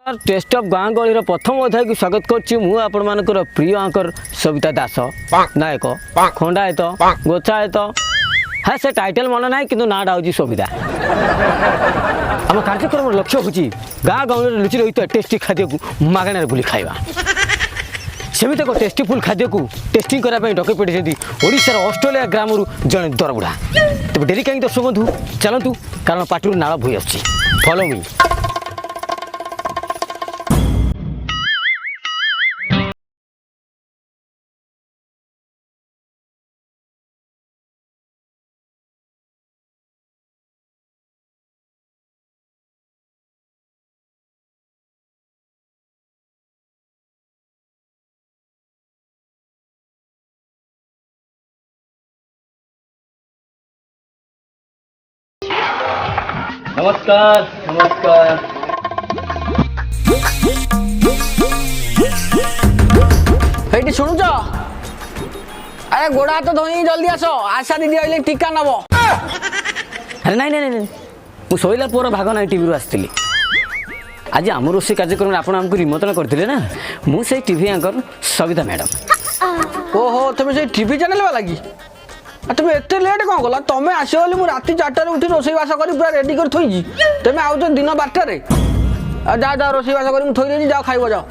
Test of गाँ गहली प्रथम अध्याय को स्वागत कर प्रिय आंकर सविता दास नायक खंडायत गोचायत हाँ से टाइटल मन ना कि ना हूँ सविता आम कार्यक्रम लक्ष्य हूँ गाँ गहली लुचि रही टेस्टी खाद्य को मागणार बुली खाइबा सेमती एक टेस्टीफुल खाद्य को टेस्टिंग करने डके पड़े ओडिशार ऑस्ट्रेलिया ग्रामरू जड़े दरबुढ़ा तेज डेरी कहीं दर्शक बंधु चलतु कारण पार्टी नाल भई आस फॉलो मी। नमस्कार नमस्कार हेटी शुणुच अरे गोड़ा हाथ धोई जल्दी आस आशा दीदी आइले टीका नब। अरे नाई नाई नाई मु शोला पुअर भाग ना टीवी आसती आज आम रोषे कार्यक्रम आप निमंत्रण करते ना मुझे टीवी आंकर सविता मैडम। ओहो तुम से टीवी चैनल वाला कि तुम एत लेट कौन कल तुम आस बोली राति 4टार उठी रोषेईवास कर पूरा रेडी कर थोई तुम आउच दिन 12टारे जा जा रोषेईवास कर थोई जाओ खाइब जाओ।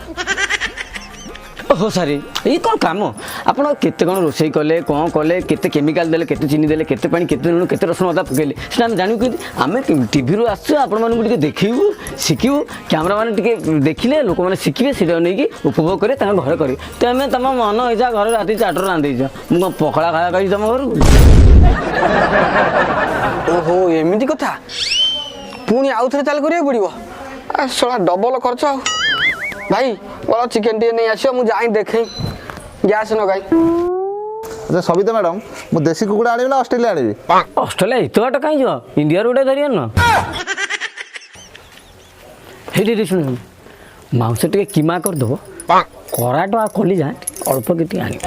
ओहो सारी ये कौन कम आप केते कौन रोषे कले कौन कले केते केमिकल देले केते चीनी देले केते पानी केते लुण केते रसुण अदा पकेले से जानु कि आम टीवी रू आसु आपण देखू शिखू कैमरा मैंने टे देखिले लोक मैंने शिखे सीटा नहीं उपभोग करे घर करे तुम तुम मन इच्छा घर राति 4टार रांधे मुझे पखड़ा खाया कही तुम घर। ओहो एमती कथा पुणी आउ थे चल करा पड़ो शला डबल खर्च आ भाई बोलो चिकेन टे नहीं आस मुझे देखे गैस न गाई। अच्छा सविता मैडम मु देसी कुकुड़ा आनी ना ऑस्ट्रेलिया आनी ऑस्ट्रेलिया इत बाट कहीं जा इंडिया गोटे धरी आन हे शुण मांस टे किमा करदेव कराट आ कली जा अल्प कि आनी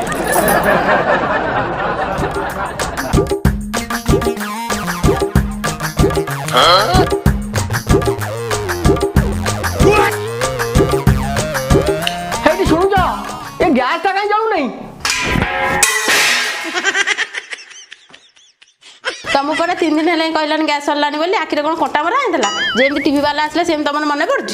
गैस टा कहीं जाऊ नहीं तुम पर 3 दिन है कहलानी गैस सरलानी बोली आखिर कौन कटा मरा होता जमी टीवी वाला आसला सेम तुम मन पड़ी।